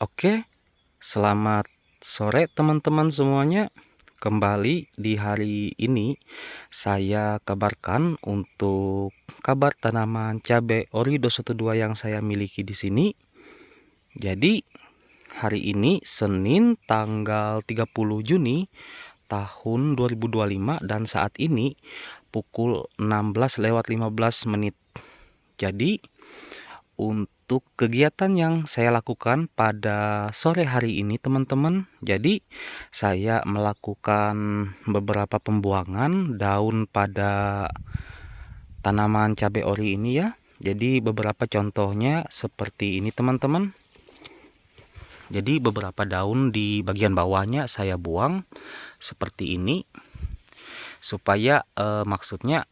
Oke, selamat sore teman-teman semuanya. Kembali di hari ini saya kabarkan untuk kabar tanaman cabai ori 212 yang saya miliki di sini. Jadi hari ini Senin tanggal 30 Juni tahun 2025 dan saat ini pukul 16:15. Jadi untuk kegiatan yang saya lakukan pada sore hari ini teman-teman, jadi saya melakukan beberapa pembuangan daun pada tanaman cabai ori ini ya. Jadi beberapa contohnya seperti ini teman-teman. Jadi beberapa daun di bagian bawahnya saya buang seperti ini, supaya maksudnya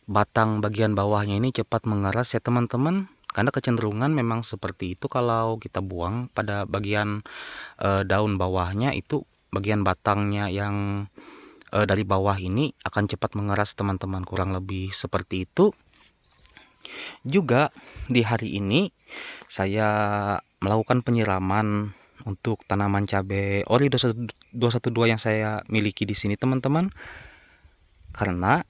batang bagian bawahnya ini cepat mengeras ya teman-teman. Karena kecenderungan memang seperti itu, kalau kita buang pada bagian daun bawahnya itu, bagian batangnya yang dari bawah ini akan cepat mengeras teman-teman, kurang lebih seperti itu. Juga di hari ini saya melakukan penyiraman untuk tanaman cabai ori 212 yang saya miliki di sini teman-teman. Karena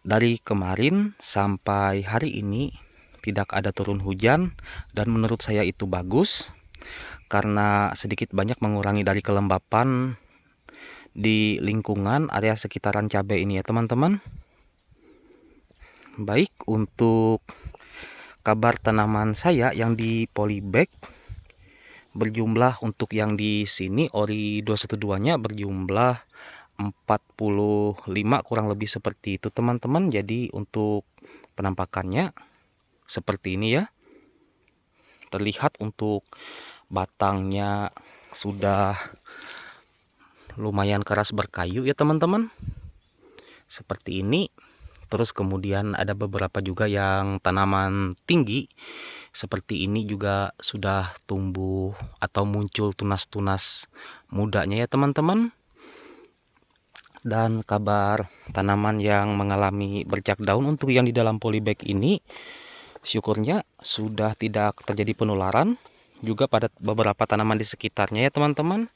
dari kemarin sampai hari ini tidak ada turun hujan, dan menurut saya itu bagus karena sedikit banyak mengurangi dari kelembapan di lingkungan area sekitaran cabai ini ya teman-teman. Baik, untuk kabar tanaman saya yang di polybag berjumlah, untuk yang di sini ori 212-nya berjumlah 45 kurang lebih seperti itu teman-teman. Jadi untuk penampakannya seperti ini ya. Terlihat untuk batangnya sudah lumayan keras berkayu ya teman-teman, seperti ini. Terus kemudian ada beberapa juga yang tanaman tinggi seperti ini juga sudah tumbuh atau muncul tunas-tunas mudanya ya teman-teman. Dan kabar tanaman yang mengalami bercak daun untuk yang di dalam polybag ini, syukurnya sudah tidak terjadi penularan juga pada beberapa tanaman di sekitarnya ya teman-teman.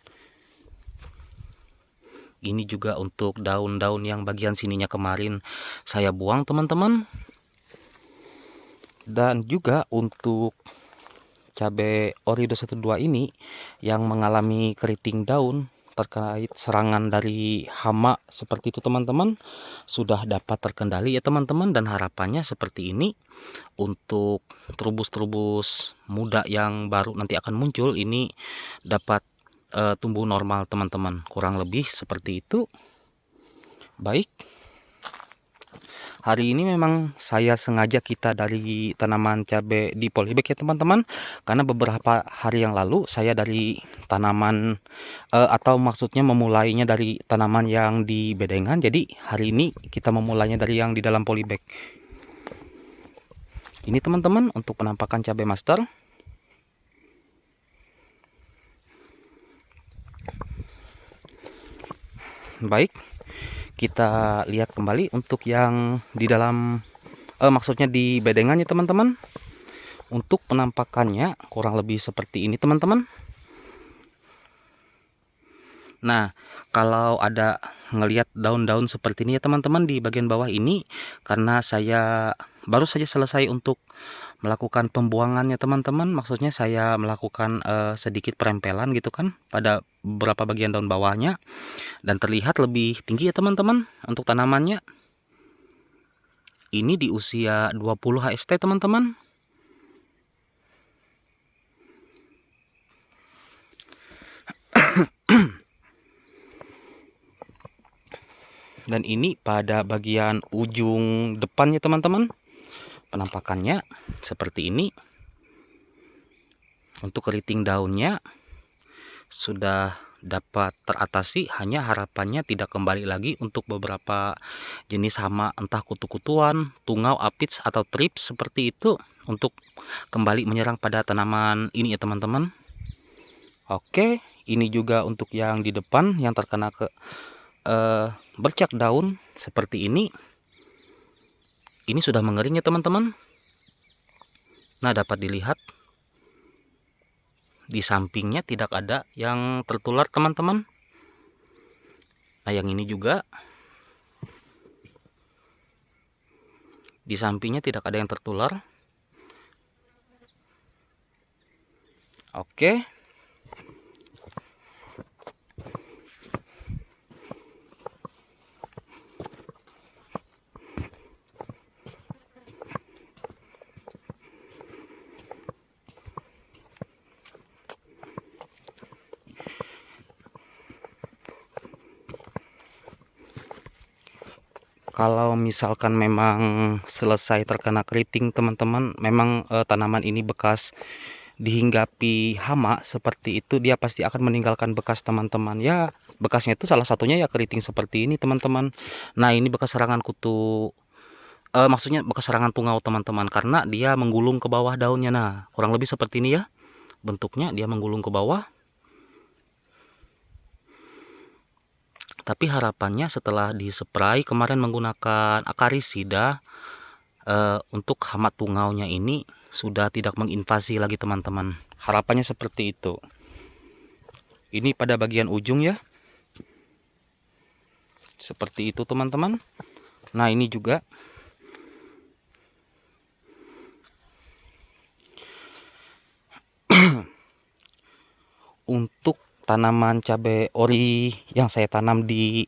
Ini juga untuk daun-daun yang bagian sininya kemarin saya buang teman-teman. Dan juga untuk cabai ori 212 ini yang mengalami keriting daun terkait serangan dari hama seperti itu teman-teman, sudah dapat terkendali ya teman-teman. Dan harapannya seperti ini, untuk terubus-terubus muda yang baru nanti akan muncul ini dapat tumbuh normal teman-teman, kurang lebih seperti itu. Baik, hari ini memang saya sengaja kita dari tanaman cabai di polybag ya teman-teman, karena beberapa hari yang lalu saya dari tanaman atau maksudnya memulainya dari tanaman yang di bedengan. Jadi hari ini kita memulainya dari yang di dalam polybag. Ini teman-teman untuk penampakan cabai master. Baik, kita lihat kembali untuk yang di dalam maksudnya di bedengannya teman-teman. Untuk penampakannya kurang lebih seperti ini teman-teman. Nah, kalau ada ngelihat daun-daun seperti ini ya teman-teman di bagian bawah ini, karena saya baru saja selesai untuk melakukan pembuangannya teman-teman. Maksudnya saya melakukan sedikit perempelan gitu kan pada beberapa bagian daun bawahnya, dan terlihat lebih tinggi ya teman-teman untuk tanamannya. Ini di usia 20 HST teman-teman. Dan ini pada bagian ujung depannya teman-teman, penampakannya seperti ini. Untuk keriting daunnya sudah dapat teratasi, hanya harapannya tidak kembali lagi untuk beberapa jenis hama, entah kutu-kutuan, tungau, apits, atau trips seperti itu, untuk kembali menyerang pada tanaman ini ya teman-teman. Oke, ini juga untuk yang di depan yang terkena bercak daun seperti ini. Ini sudah mengering ya teman-teman. Nah, dapat dilihat di sampingnya tidak ada yang tertular teman-teman. Nah yang ini juga di sampingnya tidak ada yang tertular. Oke. Kalau misalkan memang selesai terkena keriting teman-teman, memang tanaman ini bekas dihinggapi hama seperti itu, dia pasti akan meninggalkan bekas teman-teman. Ya bekasnya itu salah satunya ya keriting seperti ini teman-teman. Nah ini bekas serangan kutu, maksudnya bekas serangan tungau teman-teman, karena dia menggulung ke bawah daunnya. Nah kurang lebih seperti ini ya bentuknya, dia menggulung ke bawah. Tapi harapannya setelah dispray kemarin menggunakan akarisida, untuk hama tungaunya ini sudah tidak menginvasi lagi teman-teman. Harapannya seperti itu. Ini pada bagian ujung ya, seperti itu teman-teman. Nah ini juga untuk tanaman cabai ori yang saya tanam di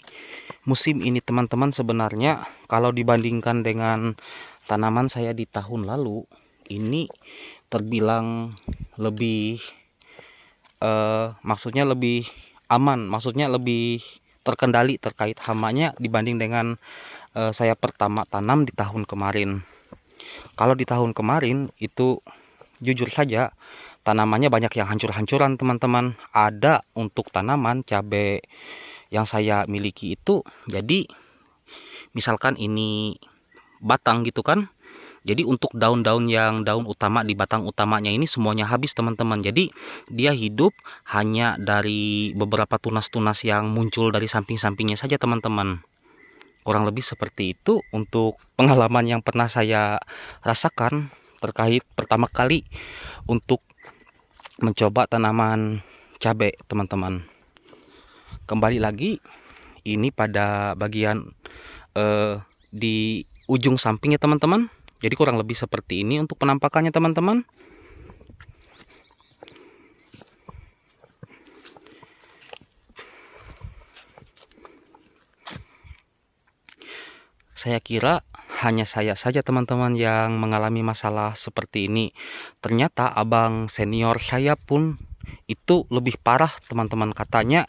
musim ini teman-teman, sebenarnya kalau dibandingkan dengan tanaman saya di tahun lalu, ini terbilang lebih maksudnya lebih aman, maksudnya lebih terkendali terkait hamanya dibanding dengan saya pertama tanam di tahun kemarin. Kalau di tahun kemarin itu jujur saja tanamannya banyak yang hancur-hancuran teman-teman. Ada untuk tanaman cabai yang saya miliki itu, jadi misalkan ini batang gitu kan, jadi untuk daun-daun yang daun utama di batang utamanya ini semuanya habis teman-teman. Jadi dia hidup hanya dari beberapa tunas-tunas yang muncul dari samping-sampingnya saja teman-teman. Kurang lebih seperti itu untuk pengalaman yang pernah saya rasakan terkait pertama kali untuk mencoba tanaman cabai teman-teman. Kembali lagi ini pada bagian di ujung sampingnya teman-teman. Jadi kurang lebih seperti ini untuk penampakannya teman-teman. Saya kira hanya saya saja teman-teman yang mengalami masalah seperti ini. Ternyata abang senior saya pun itu lebih parah teman-teman. Katanya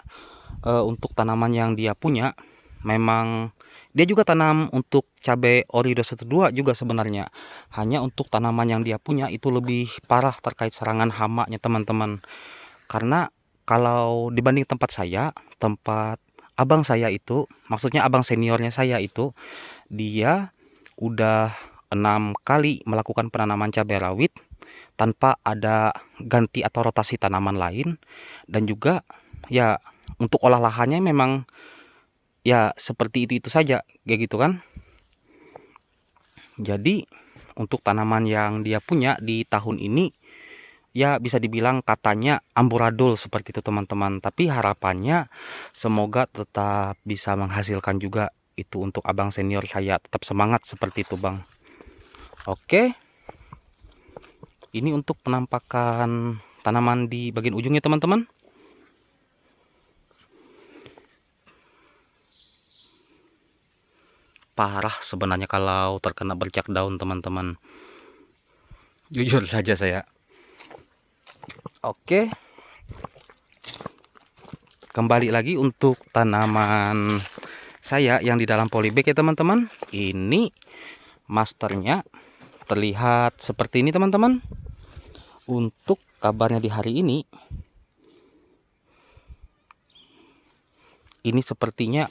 untuk tanaman yang dia punya, memang dia juga tanam untuk cabai ori 212 juga sebenarnya. Hanya untuk tanaman yang dia punya itu lebih parah terkait serangan hamanya teman-teman. Karena kalau dibanding tempat saya, tempat abang saya itu, maksudnya abang seniornya saya itu, dia udah 6 kali melakukan penanaman cabai rawit tanpa ada ganti atau rotasi tanaman lain. Dan juga ya untuk olah lahannya memang ya seperti itu saja kayak gitu kan. Jadi untuk tanaman yang dia punya di tahun ini ya bisa dibilang katanya amburadul seperti itu teman-teman. Tapi harapannya semoga tetap bisa menghasilkan juga itu untuk abang senior saya. Tetap semangat seperti itu bang. Oke, ini untuk penampakan tanaman di bagian ujungnya teman-teman. Parah sebenarnya kalau terkena bercak daun teman-teman, jujur saja saya. Oke, kembali lagi untuk tanaman saya yang di dalam polybag ya teman-teman. Ini masternya terlihat seperti ini teman-teman. Untuk kabarnya di hari ini sepertinya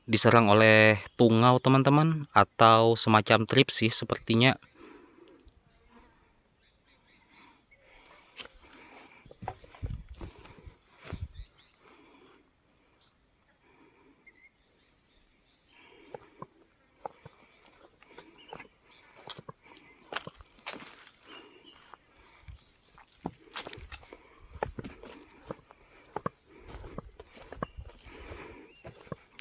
diserang oleh tungau teman-teman, atau semacam tripsis sepertinya.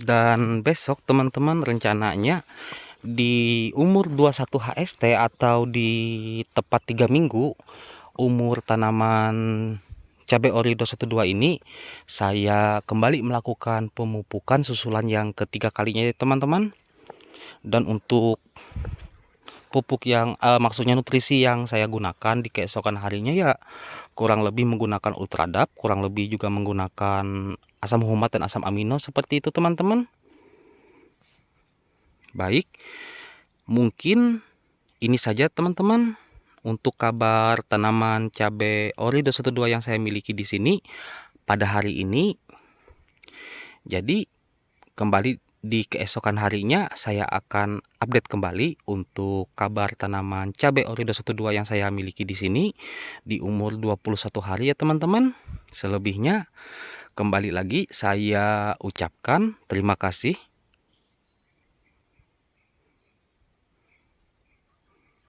Dan besok teman-teman rencananya di umur 21 HST atau di tepat 3 minggu umur tanaman cabai ori 212 ini, saya kembali melakukan pemupukan susulan yang ketiga kalinya ya teman-teman. Dan untuk pupuk yang maksudnya nutrisi yang saya gunakan di keesokan harinya ya kurang lebih menggunakan Ultradap, kurang lebih juga menggunakan asam humat dan asam amino seperti itu teman-teman. Baik, mungkin ini saja teman-teman untuk kabar tanaman cabai ori 212 yang saya miliki di sini pada hari ini. Jadi kembali di keesokan harinya saya akan update kembali untuk kabar tanaman cabai ori 212 yang saya miliki di sini di umur 21 hari ya teman-teman. Selebihnya kembali lagi saya ucapkan terima kasih